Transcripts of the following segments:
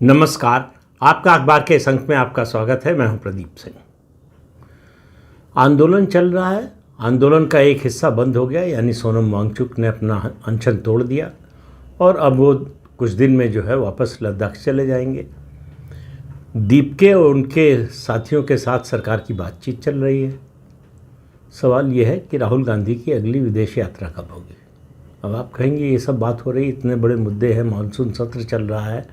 नमस्कार। आपका अखबार के इस अंक में आपका स्वागत है। मैं हूं प्रदीप सिंह। आंदोलन चल रहा है। आंदोलन का एक हिस्सा बंद हो गया, यानी सोनम वांगचुक ने अपना अनशन तोड़ दिया और अब वो कुछ दिन में जो है वापस लद्दाख चले जाएंगे। दीपके और उनके साथियों के साथ सरकार की बातचीत चल रही है। सवाल ये है कि राहुल गांधी की अगली विदेश यात्रा कब होगी। अब आप कहेंगे ये सब बात हो रही, इतने बड़े मुद्दे हैं, मानसून सत्र चल रहा है,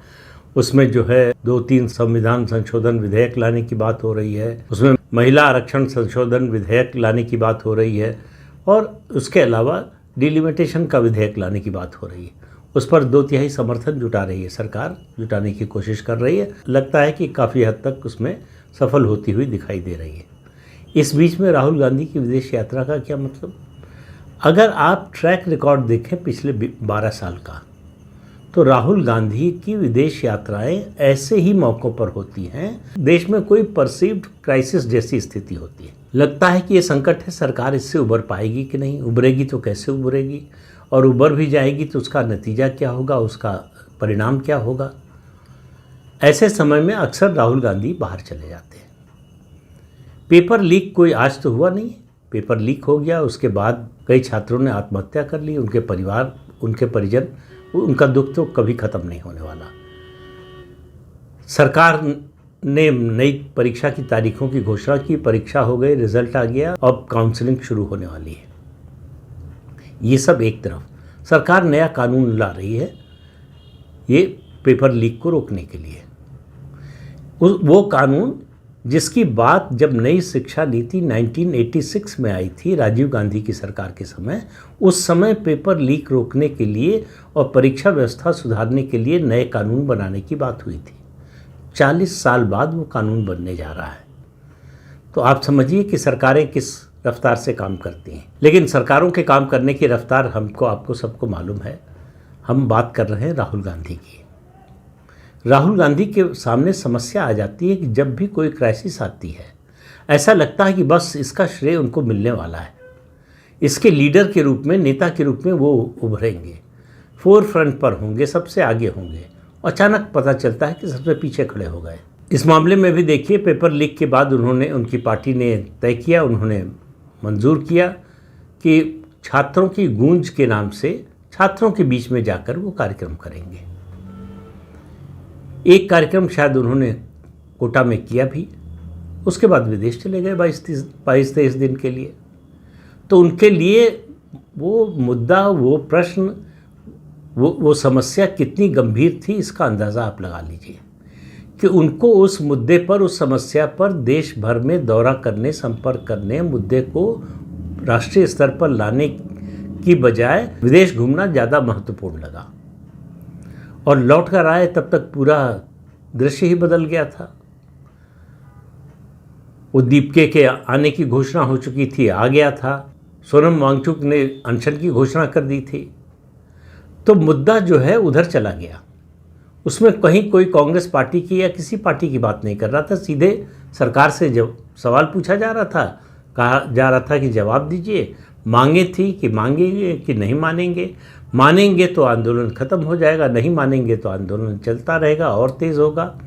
उसमें जो है 2-3 संविधान संशोधन विधेयक लाने की बात हो रही है, उसमें महिला आरक्षण संशोधन विधेयक लाने की बात हो रही है और उसके अलावा डिलिमिटेशन का विधेयक लाने की बात हो रही है। उस पर 2/3 समर्थन जुटा रही है, सरकार जुटाने की कोशिश कर रही है। लगता है कि काफ़ी हद तक उसमें सफल होती हुई दिखाई दे रही है। इस बीच में राहुल गांधी की विदेश यात्रा का क्या मतलब? अगर आप ट्रैक रिकॉर्ड देखें पिछले 12 साल का, तो राहुल गांधी की विदेश यात्राएं ऐसे ही मौक़ों पर होती हैं देश में कोई परसीव्ड क्राइसिस जैसी स्थिति होती है। लगता है कि ये संकट है, सरकार इससे उबर पाएगी कि नहीं, उभरेगी तो कैसे उभरेगी, और उबर भी जाएगी तो उसका नतीजा क्या होगा, उसका परिणाम क्या होगा। ऐसे समय में अक्सर राहुल गांधी बाहर चले जाते हैं। पेपर लीक कोई आज तो हुआ नहीं, पेपर लीक हो गया, उसके बाद कई छात्रों ने आत्महत्या कर ली, उनके परिवार, उनके परिजन, उनका दुख तो कभी ख़त्म नहीं होने वाला। सरकार ने नई परीक्षा की तारीखों की घोषणा की, परीक्षा हो गई, रिजल्ट आ गया, अब काउंसलिंग शुरू होने वाली है। ये सब एक तरफ, सरकार नया कानून ला रही है ये पेपर लीक को रोकने के लिए। वो कानून जिसकी बात जब नई शिक्षा नीति 1986 में आई थी राजीव गांधी की सरकार के समय, उस समय पेपर लीक रोकने के लिए और परीक्षा व्यवस्था सुधारने के लिए नए कानून बनाने की बात हुई थी। 40 साल बाद वो कानून बनने जा रहा है। तो आप समझिए कि सरकारें किस रफ्तार से काम करती हैं। लेकिन सरकारों के काम करने की रफ्तार हमको, आपको सबको मालूम है। हम बात कर रहे हैं राहुल गांधी की। राहुल गांधी के सामने समस्या आ जाती है कि जब भी कोई क्राइसिस आती है, ऐसा लगता है कि बस इसका श्रेय उनको मिलने वाला है। इसके लीडर के रूप में, नेता के रूप में वो उभरेंगे, फोर फ्रंट पर होंगे, सबसे आगे होंगे। अचानक पता चलता है कि सबसे पीछे खड़े हो गए। इस मामले में भी देखिए, पेपर लीक के बाद उनकी पार्टी ने तय किया, उन्होंने मंजूर किया कि छात्रों की गूंज के नाम से छात्रों के बीच में जाकर वो कार्यक्रम करेंगे। एक कार्यक्रम शायद उन्होंने कोटा में किया भी, उसके बाद विदेश चले गए 22-23 दिन के लिए। तो उनके लिए वो मुद्दा, वो प्रश्न, वो समस्या कितनी गंभीर थी, इसका अंदाज़ा आप लगा लीजिए कि उनको उस मुद्दे पर, उस समस्या पर देश भर में दौरा करने, संपर्क करने, मुद्दे को राष्ट्रीय स्तर पर लाने की बजाय विदेश घूमना ज़्यादा महत्वपूर्ण लगा। और लौट कर आए तब तक पूरा दृश्य ही बदल गया था। वो दीपके के आने की घोषणा हो चुकी थी, आ गया था। सोनम वांगचुक ने अनशन की घोषणा कर दी थी। तो मुद्दा जो है उधर चला गया। उसमें कहीं कोई कांग्रेस पार्टी की या किसी पार्टी की बात नहीं कर रहा था। सीधे सरकार से जब सवाल पूछा जा रहा था, कहा जा रहा था कि जवाब दीजिए। मांगे थी कि मांगेंगे कि नहीं मानेंगे, मानेंगे तो आंदोलन ख़त्म हो जाएगा, नहीं मानेंगे तो आंदोलन चलता रहेगा और तेज़ होगा।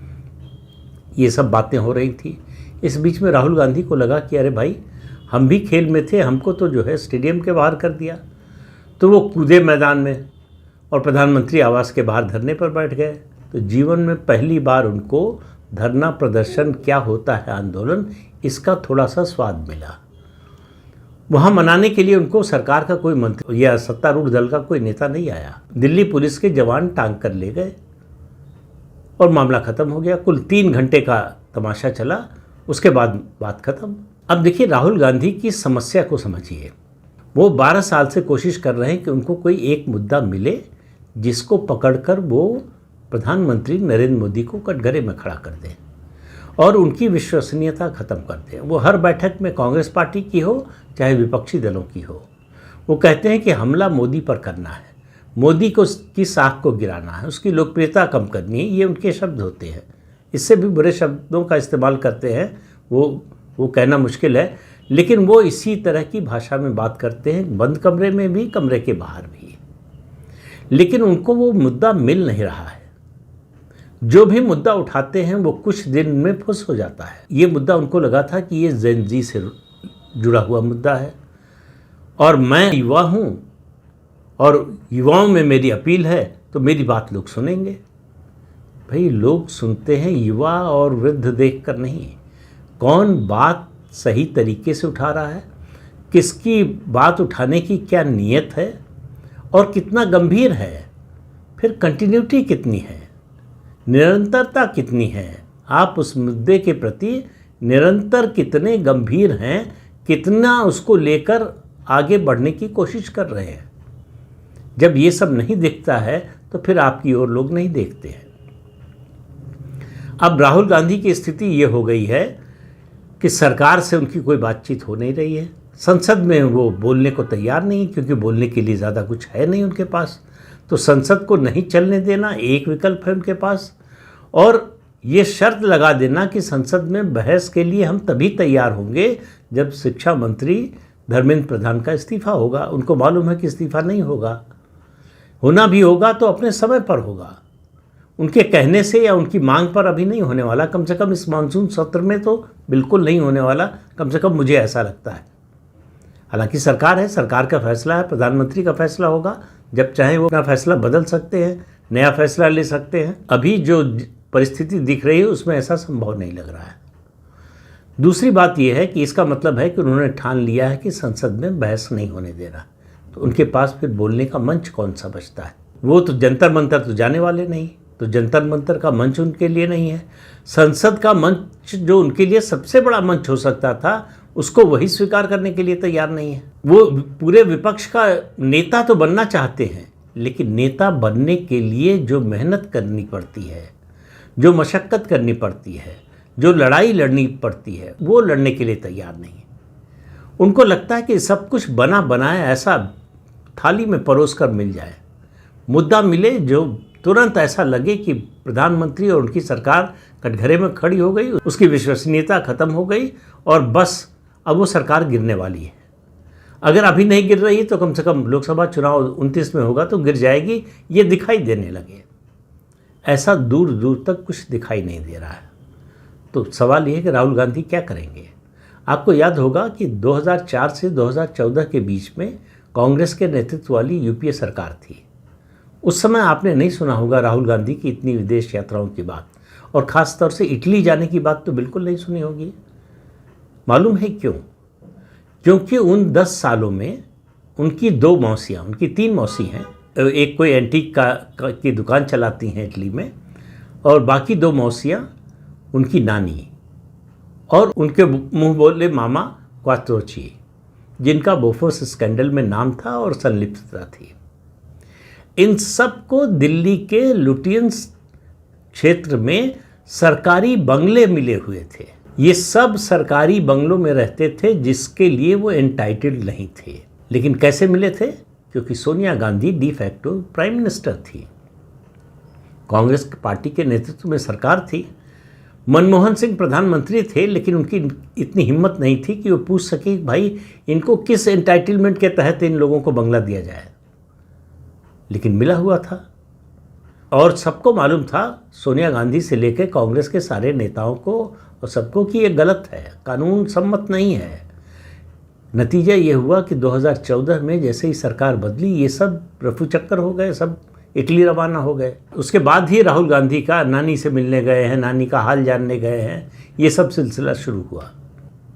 ये सब बातें हो रही थी। इस बीच में राहुल गांधी को लगा कि अरे भाई, हम भी खेल में थे, हमको तो जो है स्टेडियम के बाहर कर दिया। तो वो कूदे मैदान में और प्रधानमंत्री आवास के बाहर धरने पर बैठ गए। तो जीवन में पहली बार उनको धरना प्रदर्शन क्या होता है, आंदोलन, इसका थोड़ा सा स्वाद मिला। वहाँ मनाने के लिए उनको सरकार का कोई मंत्री या सत्तारूढ़ दल का कोई नेता नहीं आया। दिल्ली पुलिस के जवान टांग कर ले गए और मामला ख़त्म हो गया। कुल 3 घंटे का तमाशा चला, उसके बाद बात ख़त्म। अब देखिए, राहुल गांधी की समस्या को समझिए। वो 12 साल से कोशिश कर रहे हैं कि उनको कोई एक मुद्दा मिले जिसको पकड़कर वो प्रधानमंत्री नरेंद्र मोदी को कटघरे में खड़ा कर दें और उनकी विश्वसनीयता ख़त्म कर दें। वो हर बैठक में, कांग्रेस पार्टी की हो चाहे विपक्षी दलों की हो, वो कहते हैं कि हमला मोदी पर करना है, मोदी को की साख को गिराना है, उसकी लोकप्रियता कम करनी है। ये उनके शब्द होते हैं। इससे भी बुरे शब्दों का इस्तेमाल करते हैं, वो कहना मुश्किल है, लेकिन वो इसी तरह की भाषा में बात करते हैं, बंद कमरे में भी, कमरे के बाहर भी। लेकिन उनको वो मुद्दा मिल नहीं रहा है। जो भी मुद्दा उठाते हैं वो कुछ दिन में फुस हो जाता है। ये मुद्दा उनको लगा था कि ये जेन जी से जुड़ा हुआ मुद्दा है और मैं युवा हूँ और युवाओं में मेरी अपील है तो मेरी बात लोग सुनेंगे। भाई लोग सुनते हैं युवा और वृद्ध देखकर नहीं, कौन बात सही तरीके से उठा रहा है, किसकी बात उठाने की क्या नीयत है और कितना गंभीर है, फिर कंटिन्यूटी कितनी है, निरंतरता कितनी है, आप उस मुद्दे के प्रति निरंतर कितने गंभीर हैं, कितना उसको लेकर आगे बढ़ने की कोशिश कर रहे हैं। जब ये सब नहीं दिखता है तो फिर आपकी ओर लोग नहीं देखते हैं। अब राहुल गांधी की स्थिति ये हो गई है कि सरकार से उनकी कोई बातचीत हो नहीं रही है, संसद में वो बोलने को तैयार नहीं, क्योंकि बोलने के लिए ज़्यादा कुछ है नहीं उनके पास। तो संसद को नहीं चलने देना एक विकल्प है उनके पास, और ये शर्त लगा देना कि संसद में बहस के लिए हम तभी तैयार होंगे जब शिक्षा मंत्री धर्मेंद्र प्रधान का इस्तीफा होगा। उनको मालूम है कि इस्तीफा नहीं होगा, होना भी होगा तो अपने समय पर होगा, उनके कहने से या उनकी मांग पर अभी नहीं होने वाला। कम से कम इस मानसून सत्र में तो बिल्कुल नहीं होने वाला, कम से कम मुझे ऐसा लगता है। हालांकि सरकार है, सरकार का फैसला है, प्रधानमंत्री का फैसला होगा, जब चाहे वो अपना फैसला बदल सकते हैं, नया फैसला ले सकते हैं। अभी जो परिस्थिति दिख रही है उसमें ऐसा संभव नहीं लग रहा है। दूसरी बात यह है कि इसका मतलब है कि उन्होंने ठान लिया है कि संसद में बहस नहीं होने देना, तो उनके पास फिर बोलने का मंच कौन सा बचता है। वो तो जंतर मंतर तो जाने वाले नहीं, तो जंतर मंतर का मंच उनके लिए नहीं है। संसद का मंच जो उनके लिए सबसे बड़ा मंच हो सकता था, उसको वही स्वीकार करने के लिए तैयार नहीं है। वो पूरे विपक्ष का नेता तो बनना चाहते हैं, लेकिन नेता बनने के लिए जो मेहनत करनी पड़ती है, जो मशक्क़त करनी पड़ती है, जो लड़ाई लड़नी पड़ती है, वो लड़ने के लिए तैयार नहीं है। उनको लगता है कि सब कुछ बना बनाया ऐसा थाली में परोस कर मिल जाए, मुद्दा मिले जो तुरंत ऐसा लगे कि प्रधानमंत्री और उनकी सरकार कटघरे में खड़ी हो गई, उसकी विश्वसनीयता खत्म हो गई और बस अब वो सरकार गिरने वाली है। अगर अभी नहीं गिर रही तो कम से कम लोकसभा चुनाव 29 में होगा तो गिर जाएगी, ये दिखाई देने लगे। ऐसा दूर दूर तक कुछ दिखाई नहीं दे रहा है। तो सवाल ये है कि राहुल गांधी क्या करेंगे। आपको याद होगा कि 2004 से 2014 के बीच में कांग्रेस के नेतृत्व वाली यूपीए सरकार थी। उस समय आपने नहीं सुना होगा राहुल गांधी की इतनी विदेश यात्राओं की बात, और ख़ास तौर से इटली जाने की बात तो बिल्कुल नहीं सुनी होगी। मालूम है क्यों? क्योंकि उन 10 सालों में उनकी 2 मौसियाँ, उनकी 3 मौसी हैं, एक कोई एंटीक की दुकान चलाती हैं इटली में, और बाकी 2 मौसियाँ उनकी नानी और उनके मुंह बोले मामा क्वात्रोची, जिनका बोफोर्स स्कैंडल में नाम था और संलिप्तता थी। इन सब को दिल्ली के लुटियंस क्षेत्र में सरकारी बंगले मिले हुए थे। ये सब सरकारी बंगलों में रहते थे जिसके लिए वो एंटाइटल्ड नहीं थे। लेकिन कैसे मिले थे? क्योंकि Sonia Gandhi de facto prime minister थी, कांग्रेस पार्टी के नेतृत्व में सरकार थी, मनमोहन सिंह प्रधानमंत्री थे, लेकिन उनकी इतनी हिम्मत नहीं थी कि वो पूछ सके भाई इनको किस एंटाइटलमेंट के तहत इन लोगों को बंगला दिया जाए। लेकिन मिला हुआ था और सबको मालूम था, सोनिया गांधी से लेकर कांग्रेस के सारे नेताओं को और सबको, कि ये गलत है, कानून सम्मत नहीं है। नतीजा ये हुआ कि 2014 में जैसे ही सरकार बदली, ये सब रफू चक्कर हो गए, सब इटली रवाना हो गए। उसके बाद ही राहुल गांधी का नानी से मिलने गए हैं, नानी का हाल जानने गए हैं, ये सब सिलसिला शुरू हुआ।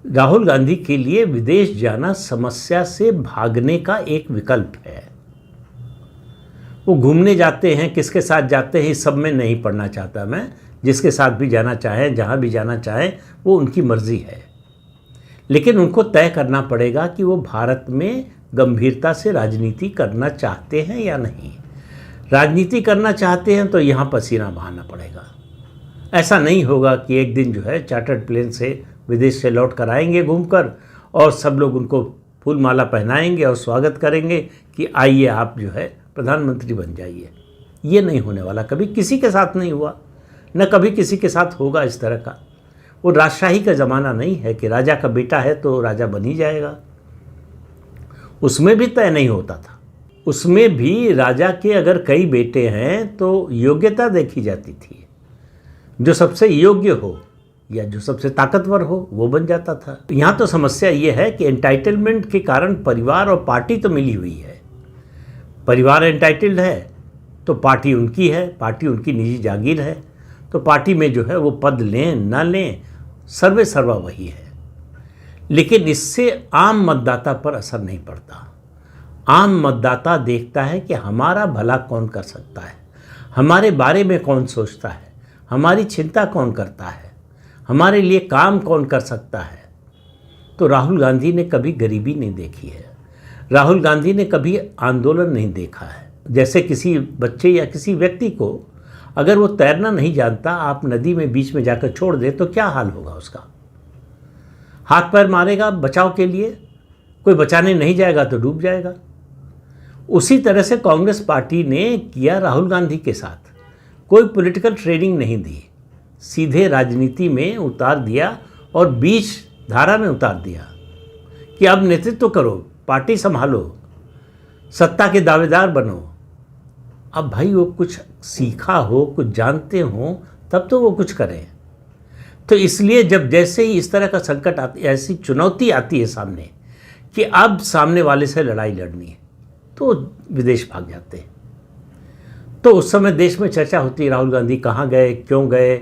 राहुल गांधी के लिए विदेश जाना समस्या से भागने का एक विकल्प है। वो घूमने जाते हैं, किसके साथ जाते हैं इस सब में नहीं पढ़ना चाहता मैं, जिसके साथ भी जाना चाहें, जहाँ भी जाना चाहें, वो उनकी मर्ज़ी है। लेकिन उनको तय करना पड़ेगा कि वो भारत में गंभीरता से राजनीति करना चाहते हैं या नहीं। राजनीति करना चाहते हैं तो यहाँ पसीना बहाना पड़ेगा। ऐसा नहीं होगा कि एक दिन जो है चार्टर्ड प्लेन से विदेश से लौट कर आएंगे घूमकर और सब लोग उनको फूल माला पहनाएंगे और स्वागत करेंगे कि आइए आप जो है प्रधानमंत्री बन जाइए। ये नहीं होने वाला, कभी किसी के साथ नहीं हुआ, न कभी किसी के साथ होगा इस तरह का। वो राजशाही का ज़माना नहीं है कि राजा का बेटा है तो राजा बन ही जाएगा। उसमें भी तय नहीं होता था, उसमें भी राजा के अगर कई बेटे हैं तो योग्यता देखी जाती थी। जो सबसे योग्य हो या जो सबसे ताकतवर हो वो बन जाता था। यहाँ तो समस्या ये है कि एंटाइटलमेंट के कारण परिवार और पार्टी तो मिली हुई है। परिवार एंटाइटल्ड है तो पार्टी उनकी है, पार्टी उनकी निजी जागीर है, तो पार्टी में जो है वो पद लें ना लें सर्वे सर्वा वही है। लेकिन इससे आम मतदाता पर असर नहीं पड़ता। आम मतदाता देखता है कि हमारा भला कौन कर सकता है, हमारे बारे में कौन सोचता है, हमारी चिंता कौन करता है, हमारे लिए काम कौन कर सकता है। तो राहुल गांधी ने कभी गरीबी नहीं देखी है, राहुल गांधी ने कभी आंदोलन नहीं देखा है। जैसे किसी बच्चे या किसी व्यक्ति को अगर वो तैरना नहीं जानता, आप नदी में बीच में जाकर छोड़ दे तो क्या हाल होगा उसका? हाथ पैर मारेगा बचाव के लिए, कोई बचाने नहीं जाएगा तो डूब जाएगा। उसी तरह से कांग्रेस पार्टी ने किया राहुल गांधी के साथ। कोई पॉलिटिकल ट्रेनिंग नहीं दी, सीधे राजनीति में उतार दिया और बीच धारा में उतार दिया कि अब नेतृत्व करो, पार्टी संभालो, सत्ता के दावेदार बनो। अब भाई वो कुछ सीखा हो, कुछ जानते हो, तब तो वो कुछ करें। तो इसलिए जब जैसे ही इस तरह का संकट आती, ऐसी चुनौती आती है सामने कि अब सामने वाले से लड़ाई लड़नी है, तो विदेश भाग जाते हैं। तो उस समय देश में चर्चा होती है राहुल गांधी कहाँ गए, क्यों गए,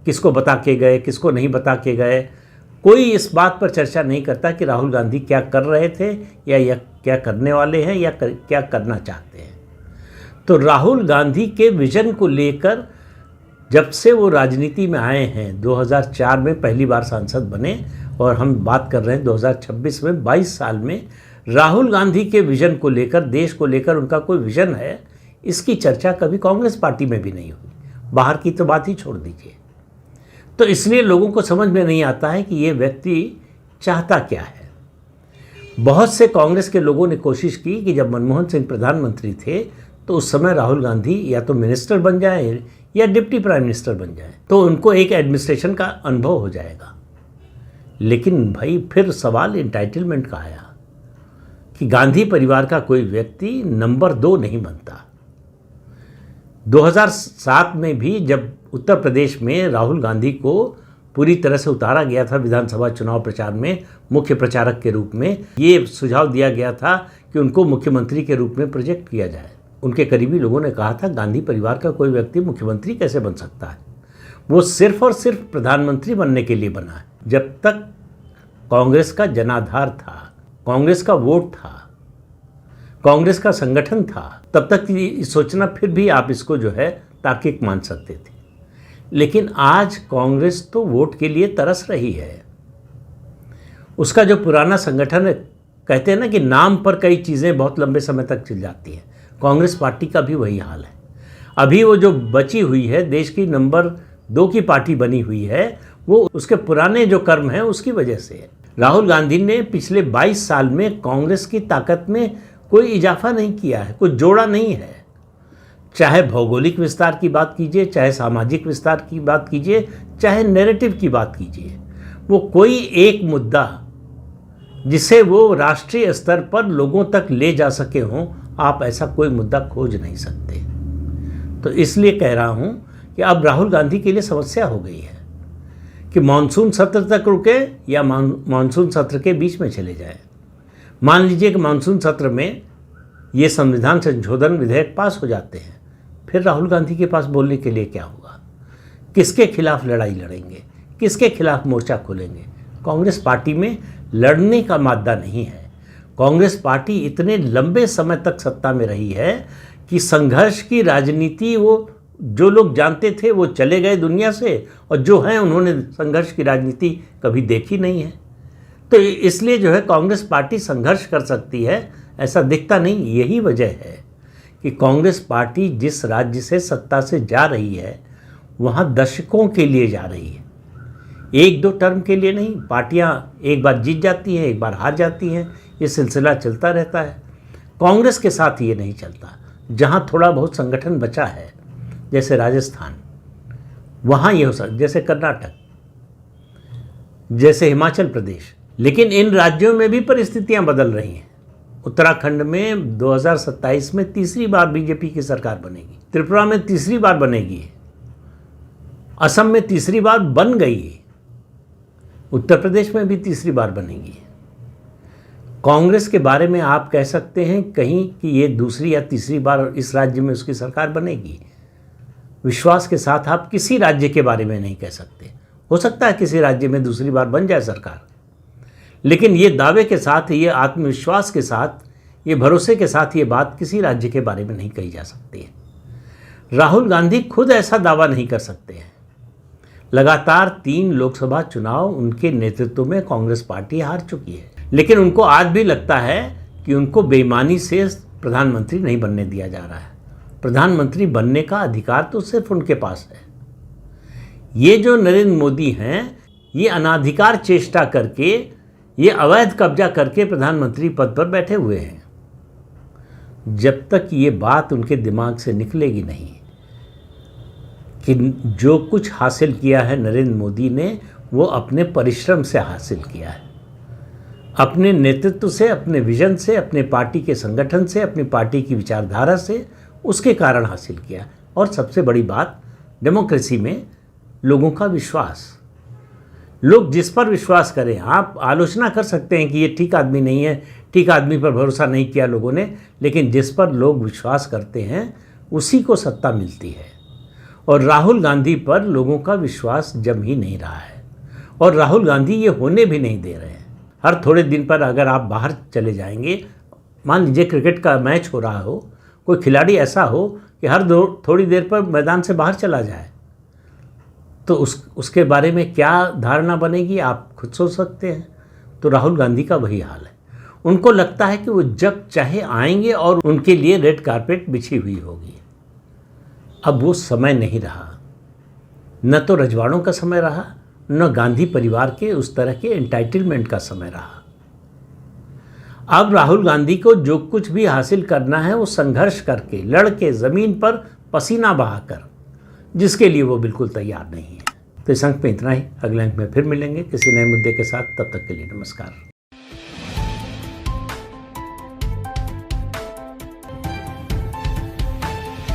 किसको बता के गए, किसको नहीं बता के गए। कोई इस बात पर चर्चा नहीं करता कि राहुल गांधी क्या कर रहे थे या क्या करने वाले हैं या क्या करना चाहते हैं। तो राहुल गांधी के विजन को लेकर जब से वो राजनीति में आए हैं, 2004 में पहली बार सांसद बने और हम बात कर रहे हैं 2026 में, 22 साल में राहुल गांधी के विजन को लेकर, देश को लेकर उनका कोई विजन है, इसकी चर्चा कभी कांग्रेस पार्टी में भी नहीं हुई। बाहर की तो बात ही छोड़ दीजिए। तो इसलिए लोगों को समझ में नहीं आता है कि ये व्यक्ति चाहता क्या है। बहुत से कांग्रेस के लोगों ने कोशिश की कि जब मनमोहन सिंह प्रधानमंत्री थे तो उस समय राहुल गांधी या तो मिनिस्टर बन जाए या डिप्टी प्राइम मिनिस्टर बन जाए, तो उनको एक एडमिनिस्ट्रेशन का अनुभव हो जाएगा। लेकिन भाई फिर सवाल एंटाइटलमेंट का आया कि गांधी परिवार का कोई व्यक्ति नंबर 2 नहीं बनता। 2007 में भी जब उत्तर प्रदेश में राहुल गांधी को पूरी तरह से उतारा गया था विधानसभा चुनाव प्रचार में मुख्य प्रचारक के रूप में, ये सुझाव दिया गया था कि उनको मुख्यमंत्री के रूप में प्रोजेक्ट किया जाए। उनके करीबी लोगों ने कहा था गांधी परिवार का कोई व्यक्ति मुख्यमंत्री कैसे बन सकता है, वो सिर्फ और सिर्फ प्रधानमंत्री बनने के लिए बना है। जब तक कांग्रेस का जनाधार था, कांग्रेस का वोट था, कांग्रेस का संगठन था, तब तक सोचना फिर भी आप इसको जो है तार्किक मान सकते थे। लेकिन आज कांग्रेस तो वोट के लिए तरस रही है। उसका जो पुराना संगठन है, कहते हैं ना कि नाम पर कई चीज़ें बहुत लंबे समय तक चल जाती हैं, कांग्रेस पार्टी का भी वही हाल है। अभी वो जो बची हुई है, देश की नंबर 2 की पार्टी बनी हुई है, वो उसके पुराने जो कर्म हैं उसकी वजह से है। राहुल गांधी ने पिछले 22 साल में कांग्रेस की ताकत में कोई इजाफा नहीं किया है, कुछ जोड़ा नहीं है। चाहे भौगोलिक विस्तार की बात कीजिए, चाहे सामाजिक विस्तार की बात कीजिए, चाहे नैरेटिव की बात कीजिए, वो कोई एक मुद्दा जिसे वो राष्ट्रीय स्तर पर लोगों तक ले जा सके हों, आप ऐसा कोई मुद्दा खोज नहीं सकते। तो इसलिए कह रहा हूं कि अब राहुल गांधी के लिए समस्या हो गई है कि मानसून सत्र तक रुके या मानसून सत्र के बीच में चले जाए। मान लीजिए कि मानसून सत्र में ये संविधान संशोधन विधेयक पास हो जाते हैं, फिर राहुल गांधी के पास बोलने के लिए क्या होगा? किसके खिलाफ लड़ाई लड़ेंगे, किसके खिलाफ मोर्चा खोलेंगे? कांग्रेस पार्टी में लड़ने का मादा नहीं है। कांग्रेस पार्टी इतने लंबे समय तक सत्ता में रही है कि संघर्ष की राजनीति वो जो लोग जानते थे वो चले गए दुनिया से, और जो हैं उन्होंने संघर्ष की राजनीति कभी देखी नहीं है। तो इसलिए जो है कांग्रेस पार्टी संघर्ष कर सकती है ऐसा दिखता नहीं। यही वजह है कि कांग्रेस पार्टी जिस राज्य से सत्ता से जा रही है वहाँ दशकों के लिए जा रही है, 1-2 टर्म के लिए नहीं। पार्टियां एक बार जीत जाती हैं, एक बार हार जाती हैं, ये सिलसिला चलता रहता है। कांग्रेस के साथ ये नहीं चलता। जहाँ थोड़ा बहुत संगठन बचा है, जैसे राजस्थान, वहाँ ये हो सकता, जैसे कर्नाटक, जैसे हिमाचल प्रदेश। लेकिन इन राज्यों में भी परिस्थितियाँ बदल रही हैं। उत्तराखंड में 2027 में तीसरी बार बीजेपी की सरकार बनेगी, त्रिपुरा में तीसरी बार बनेगी, असम में तीसरी बार बन गई, उत्तर प्रदेश में भी तीसरी बार बनेगी। कांग्रेस के बारे में आप कह सकते हैं कहीं कि ये दूसरी या तीसरी बार इस राज्य में उसकी सरकार बनेगी। विश्वास के साथ आप किसी राज्य के बारे में नहीं कह सकते। हो सकता है किसी राज्य में दूसरी बार बन जाए सरकार, लेकिन ये दावे के साथ, ये आत्मविश्वास के साथ, ये भरोसे के साथ ये बात किसी राज्य के बारे में नहीं कही जा सकती है। राहुल गांधी खुद ऐसा दावा नहीं कर सकते हैं। लगातार 3 लोकसभा चुनाव उनके नेतृत्व में कांग्रेस पार्टी हार चुकी है, लेकिन उनको आज भी लगता है कि उनको बेईमानी से प्रधानमंत्री नहीं बनने दिया जा रहा है। प्रधानमंत्री बनने का अधिकार तो सिर्फ उनके पास है। ये जो नरेंद्र मोदी हैं, ये अनाधिकार चेष्टा करके, ये अवैध कब्जा करके प्रधानमंत्री पद पर बैठे हुए हैं। जब तक ये बात उनके दिमाग से निकलेगी नहीं कि जो कुछ हासिल किया है नरेंद्र मोदी ने, वो अपने परिश्रम से हासिल किया है, अपने नेतृत्व से, अपने विजन से, अपने पार्टी के संगठन से, अपनी पार्टी की विचारधारा से, उसके कारण हासिल किया। और सबसे बड़ी बात, डेमोक्रेसी में लोगों का विश्वास। लोग जिस पर विश्वास करें, आप आलोचना कर सकते हैं कि ये ठीक आदमी नहीं है, ठीक आदमी पर भरोसा नहीं किया लोगों ने, लेकिन जिस पर लोग विश्वास करते हैं उसी को सत्ता मिलती है। और राहुल गांधी पर लोगों का विश्वास जम ही नहीं रहा है, और राहुल गांधी ये होने भी नहीं दे रहे हैं। हर थोड़े दिन पर अगर आप बाहर चले जाएंगे, मान लीजिए क्रिकेट का मैच हो रहा हो, कोई खिलाड़ी ऐसा हो कि हर थोड़ी देर पर मैदान से बाहर चला जाए, तो उसके बारे में क्या धारणा बनेगी आप खुद सोच सकते हैं। तो राहुल गांधी का वही हाल है। उनको लगता है कि वो जब चाहे आएंगे और उनके लिए रेड कारपेट बिछी हुई होगी। अब वो समय नहीं रहा, न तो रजवाड़ों का समय रहा, न गांधी परिवार के उस तरह के एंटाइटलमेंट का समय रहा। अब राहुल गांधी को जो कुछ भी हासिल करना है वो संघर्ष करके, लड़ के, ज़मीन पर पसीना बहाकर, जिसके लिए वो बिल्कुल तैयार नहीं है। तो इस अंक में इतना ही। अगले अंक में फिर मिलेंगे किसी नए मुद्दे के साथ। तब तक के लिए नमस्कार।